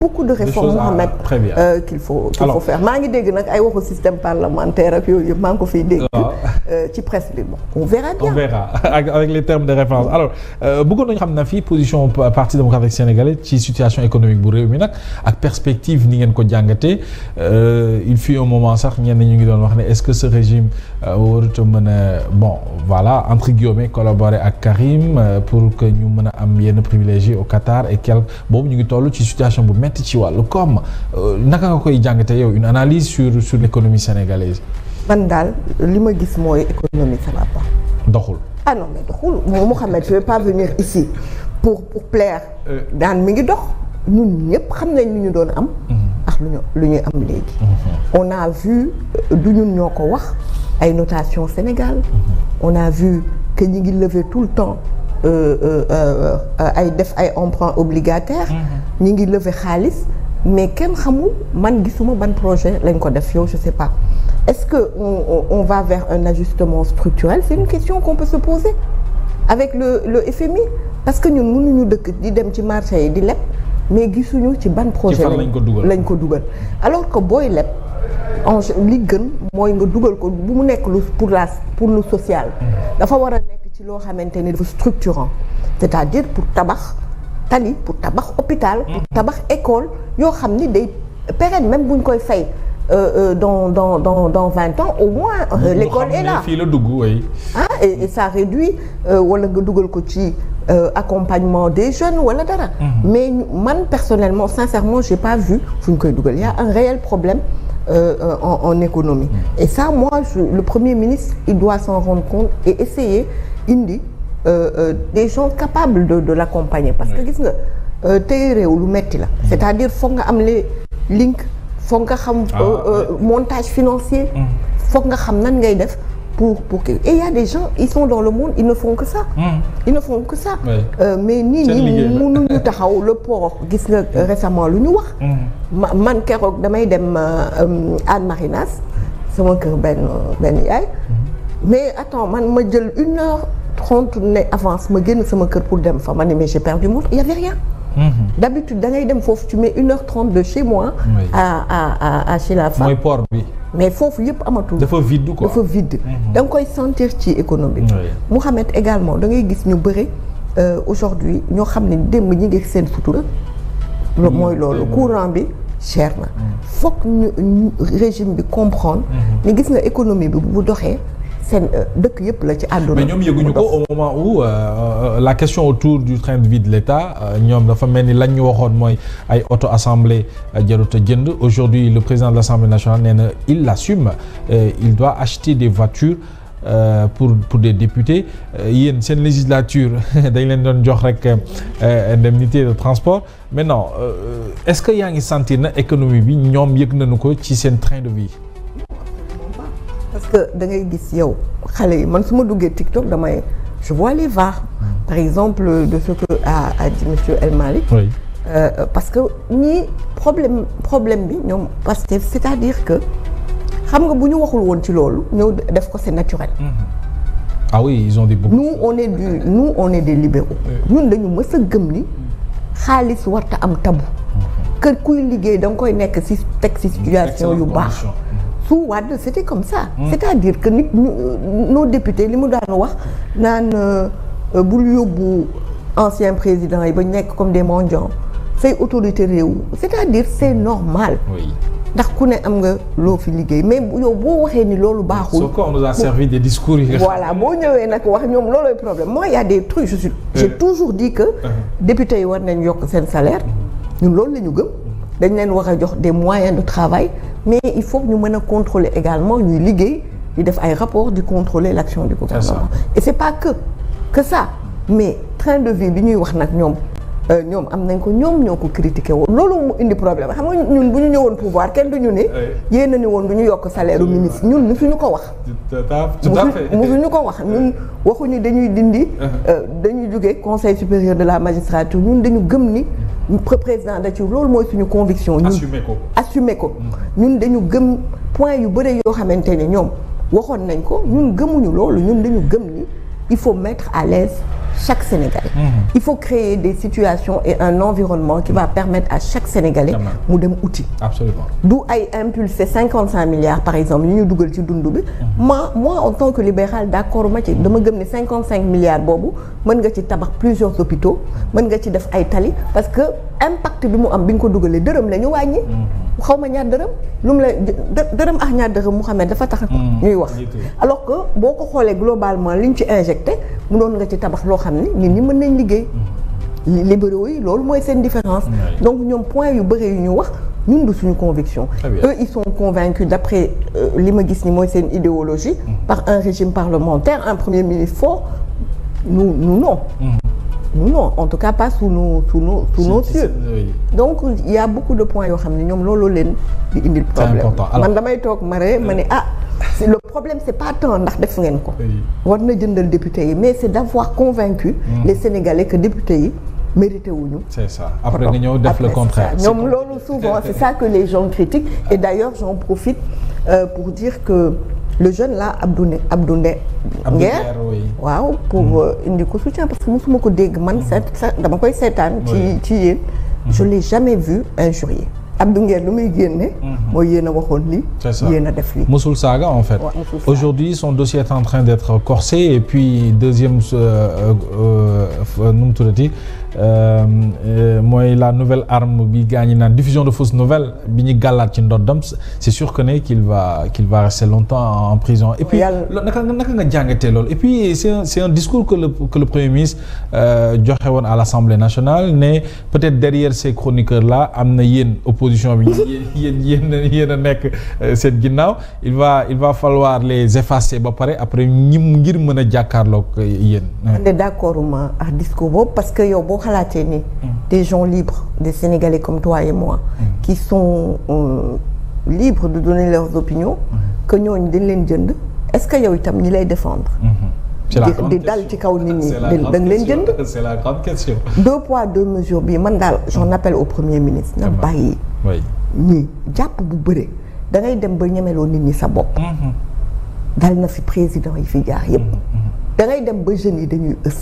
beaucoup de réformes Mohamed qu'il faut faire maa ngi dégg nag ay waxu système parlementaire ak yooyu yëpp maa ngi ko fiy dégg ci presse bi bon on verra bien. On verra avec les termes de référence alors bëggoon nañu xam na fii position parti démocratique sénégalais ci situation économique bu réew mi nag ak perspective ni ngeen ko jàngatee il fut un moment sax ñenn ñu ngi doon wax ne est-ce que ce régime warut a mën a bon voilà entre guillemets collaborer ak Karim pour que ñu mën a am yenn privilégiés au Qatar et quelque boobu ñu ngi toll ci situation bu métti ci wàllu koom naka nga koy jàngatee yow une analyse sur l'économie sénégalaise. man daal li ma gis mooy économie ça va pas. doxul. ah non mais doxul Mohamed je vais pas venir ici pour plaire. daan mi ngi dox ñun ñëpp xam nañ lu ñu doon am. ak lu ñuy am léegi. on a vu du ñun ñoo ko wax ay notation Sénégal. on a vu que ñi ngi lever tout le temps ay def ay emprunts obligataires. ñi ngi lever xaalis mais kenn xamul man gisuma ban projet lañ ko def yow je sais pas. Est-ce que on va vers un ajustement structurel? C'est une question qu'on peut se poser avec le FMI parce que ñun mënuñu dëkk di dem ci marché yi di leb mais gisuñu ci ban projet lañ ko dugal alors que booy leb li gën mooy nga dugal ko bu mu nekk lu pour lu social dafa war a nekk ci loo xamante ni dafa structurant c'est-à-dire pour tabax tali pour tabax hôpital pour tabax école yoo xam ni day pérenne même buñ koy fay dans 20 ans au moins l'école est là fii la dugg oui. Et ça réduit wala nga dugal ko ci accompagnement des jeunes wala dara mais man personnellement sincèrement j'ai pas vu fu ñu koy dugal il y a un réel problème en économie et ça moi le Premier ministre il doit s'en rendre compte et essayer indi des gens capables de l'accompagner parce que gis nga tey réew lu metti la c'est-à-dire foog nga am les links foog nga xam montage financier foog nga xam nan ngay def pour que et il y a des gens ils sont dans le monde ils ne font que ça mais nii mënuñu taxaw le port gis nga récemment lu ñu wax man keroog damay dem Anne Marinas sama kër benn yaay mais attends man ma jël 1h30 ne avance ma génn sama kër pour dem fa ma ne mais j'ai perdu mon il y avait rien d'habitude da ngay dem foofu tu mets 1h30 de chez moi à chez la femme mooy port bi mais foofu yëpp amatul dafa vide quoi dafa vide da nga koy sentir ci économie Mouhamed également da ngay gis ñu bëri aujourd'hui ñoo xam ne démb ñi ngi seen futura mooy loolu courant bi cher na foog ñu régime bi comprendre ni gis nga économie bi bu doxee seen dëkk yëpp la ci àdduna mais ñoom yëguñu ko au moment où la question autour du train de vie de l'État ñoom dafa mel ni lañ ñu waxoon mooy ay auto assemblée jarut a jënd aujourd'hui le président de l'Assemblée nationale nee na il l'assume il doit acheter des voitures pour des députés yéen seen législature dañ leen doon jox rek indemnité de transport maintenant est-ce que yaa ngi sentir na économie bi ñoom yëg nañu ko ci seen train de vie parce que da ngay gis yow xale yi man su ma duggee TikTok damay je vois les VAR par exemple de ce que a dit monsieur El Malick parce que ñii problème bi ñoom parce que c'est-à-dire que xam nga bu ñu waxul woon ci loolu ñëw def ko c'est naturel ah oui ils ont dit beaucoup nous on est des libéraux ñun dañu mës a gëm ni xaalis warta am tabu kër kuy liggéey da nga koy nekk ci teg ci situation yu baax su Wade c'était comme ça c'est-à-dire que nit nos députés li mu daan wax naan bul yóbbu ancien président yi ba nekk comme des mendiants say autorité réew c'est-à-dire c'est normal ndax ku ne am nga loo fi liggéey mais yow boo waxee ni loolu baaxul. sauf qu'on nous a servi des discours yi. voilà boo ñëwee nag wax ñoom loolooy problème moi y a des trucs j'ai toujours dit que députés yi war nañ yokk seen salaire ñun loolu la ñu gëm dañ leen war a jox des moyens de travail mais il faut que ñu mën a contrôler également ñuy liggéey di def ay rapports di contrôler l'action du gouvernement et c'est pas que ça mais train de vie bi ñuy wax nag ñoom am nañ ko ñoom ñoo ko critiqué woon loolu mu indi problème xam nga ñun bu ñu ñëwoon pouvoir kenn duñu ne yéen a ni woon du ñu yokk salaire u ministre ñun musuñu ko wax musuñu ko wax ñun waxuñu dañuy dindi dañuy jóge conseil supérieur de la magistrature ñun dañu gëm ni président da ci loolu mooy suñu conviction ñun assumer ko ñun dañu gëm point yu bëre yoo xamante ne ñoom waxoon nañ ko ñun gëmuñu loolu ñun dañu gëm ni il faut mettre à l'aise chaque Sénégalais. Il faut créer des situations et un environnement qui va permettre à chaque Sénégalais mu dem outil. Absolument. Du ay impulser 55 milliards par exemple yu ñu dugal ci dund bi. moi en tant que libéral d'accord ma ci dama gëm ne 55 milliards boobu mën nga ci tabax plusieurs hôpitaux mën nga ci def ay tali parce que impact bi mu am bi nga ko dugalee dërëm la ñu wàññi. xaw ma ñaar dërëm lu mu lay dërëm ak ñaar dërëm Mouhamed dafa tax ñuy wax. alors que boo ko xoolee globalement li ñu ci injecté mënoon nga ci tabax loo xam ne nit ñi mën nañ liggéey. libéraux yi loolu mooy seen différence. donc ñoom point yu bëri yu ñu wax ñun du suñu conviction. eux ils sont convaincus d'après li ma gis ni mooy seen idéologie. par un régime parlementaire un premier ministre fort nous non. Non, en tout cas pas sous nos cieux. Donc il y a beaucoup de points yoo xam ne ñoom loolu leen di indil problème. Man damay toog ma ne le problème c'est pas tant ndax def ngeen ko. war na jëndal député yi mais c'est d'avoir convaincu les Sénégalais que député yi mérité wuñu. C'est ça. Après nga ñëw def le contraire. ñoom loolu souvent c'est ça que les gens critiquent et d'ailleurs j'en profite pour dire que le jeune là Abdou Nguer waaw pour indi ko soutien parce que mosuma ko dégg man dama koy seetaan ci yéen je l'ai jamais vu injurier Abdou Nguer lu muy génne mooy yéen a waxoon lii yéen a def lii musul saaga en fait aujourd'hui son dossier est en train d'être corsé et puis deuxième nu mu tuddati mooy la nouvelle arme bi gaañi naan diffusion de fausses nouvelles bi ñu gàllaat ci ndoddam c'est sûr que ne qu'il va rester longtemps en prison et puis naka nga jàngatee loolu et puis c'est un discours que le premier ministre joxe woon à l'Assemblée nationale ne peut-être derrière ces chroniqueurs là am na yéen opposition bi yéen a nekk seen ginnaaw il va falloir les effacer ba pare après ngir mën a jàkkaarloog yéen. d'accord ma ak discours boobu parce que yow boo xalaatee ni des gens libres des Sénégalais comme toi et moi qui sont libres de donner leurs opinions que ñooñu dañ leen jënd est-ce que yow itam ñi lay défendre di dal ci kaw nit ñi da nga leen jënd c'est la grande question 2 poids 2 mesures bi man daal j'en appelle au premier ministre na bàyyi ñii jàpp bu bëre da ngay dem ba ñemeloo nit ñi sa bopp dal na fi président yi fi jaar yépp da ngay dem ba jeunes yi dañuy ës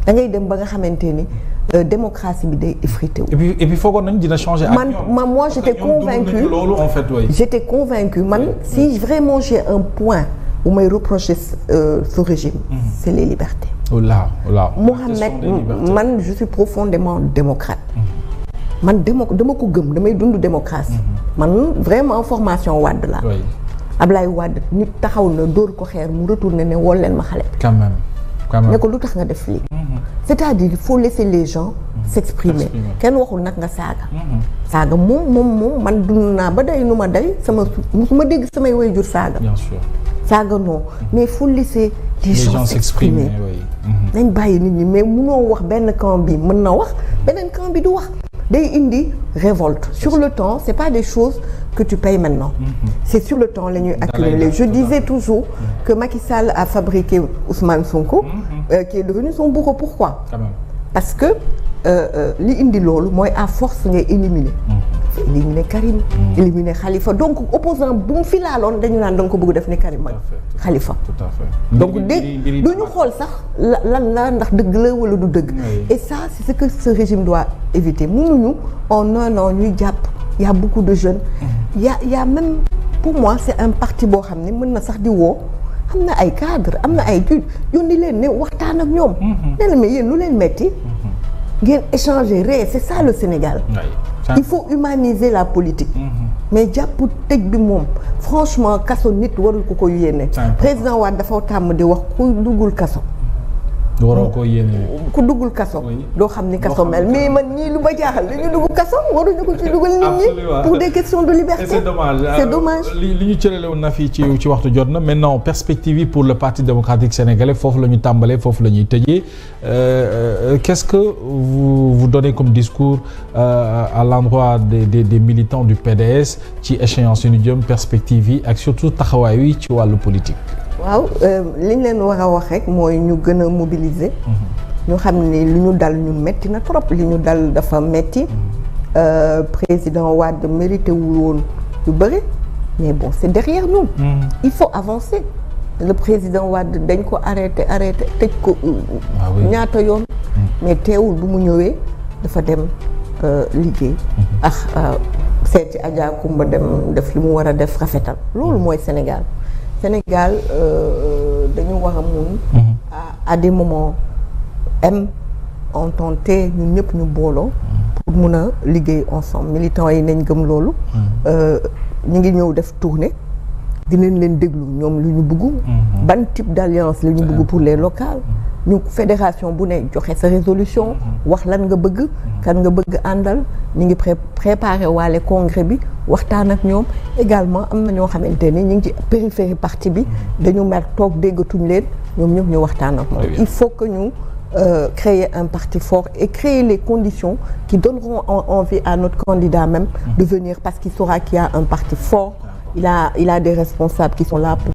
da ngay dem ba nga xamante ni démocratie bi day effrité wu. et puis foogoon nañ dina changer. moi j'étais convaincue loolu en fait j'étais convaincue man si vraiment j'ai un point où may reprocher ce régime c'est les libertés. Là. Mohamed man je suis profondément démocrate. man dama ko gëm damay dund démocratie. man vraiment formation Wade la. Ablaye Wade nit taxaw na dóor ko xeer mu retourné ne wol leen ma xale. quand même. ne ko lu tax nga def lii. c'est-à-dire il faut laisser les gens s'exprimer kenn waxul nag nga saaga moom man dund naa ba day nu ma day musuma dégg samay waajur saaga. Bien sûr. saaga non mais il faut laisser les gens s'exprimer nañ bàyyi nit ñi mais munoo wax benn camp bi mën na wax beneen camp bi du wax day indi révolte sur le temps c'est pas des choses que tu payes maintenant c'est sur le temps la ñuy accumuler je disais toujours que Macky Sall a fabriqué Ousmane Sonko qui est devenu son bourreau pourquoi parce que li indi loolu mooy à force ngay éliminer éliminer Karim éliminer Khalifa donc opposant bu mu fi laaloon dañu naan da nga ko bëgg def ni Karim ak Khalifa tout à fait donc du ñu xool sax lan la ndax dëgg la wala du dëgg et ça c'est ce que ce régime doit éviter mënuñu en un an ñuy jàpp y a beaucoup de jeunes y a même pour moi c'est un parti boo xam ne mën na sax di woo am na ay cadre am na ay études yónni leen ne waxtaan ak ñoom ne la mais yéen lu leen metti ngeen échanger ree c'est ça le Sénégal il faut humaniser la politique mais jàpp tëj bi moom franchement kaso nit warul ko yéene président Wade dafa tàmm di wax ku duggul kaso waroo ko yéene ku duggul kaso doo xam ni kaso mel mais man ñii lu ma jaaxal dañu dugg kaso waruñu ko ci dugal nit ñi pour des questions de liberté c'est dommage li ñu cërale woon na fii ci waxtu jot na maintenant perspective yi pour le Parti démocratique sénégalais foofu la ñu tàmbalee foofu la ñuy tëjee qu'est-ce que vous donnez comme discours à l'endroit des militants du PDS ci échéance yu ñu jëm perspective yi ak surtout taxawaay wi ci wàllu politique waaw li ñu leen war a wax rek mooy ñu gën a mobiliser. ñu xam ne li ñu dal ñun metti na trop li ñu dal dafa metti président Wade mérité wul woon yu bëri mais bon c'est derrière nous. Il faut avancer le président Wade dañ ko arrêté tëj ko ñaata yoon mais teewul bu mu ñëwee dafa dem liggéey seeti Adja Kumba dem def li mu war a def rafetal loolu mooy Sénégal dañu war a mun à des moments entente ñun ñëpp ñu booloo pour mun a liggéey ensemble militants yi nañ gëm loolu ñu ngi ñëw def tournée dinañ leen déglu ñoom lu ñu bëgg ban type d'alliance la ñu bëgg pour les locales ñu fédération bu ne joxe sa résolution wax lan nga bëgg kan nga bëgg àndal ñu ngi préparé waale congrès bi waxtaan ak ñoom également am na ñoo xamante ni ñu ngi ci périphérie parti bi dañu mer toog déggatuñ leen ñoom ñëpp ñu waxtaan ak moom il faut que ñu créer un parti fort et créer les conditions qui donneront envie à notre candidat même de venir parce qu'il saura qu'il y a un parti fort il a des responsables qui sont là pour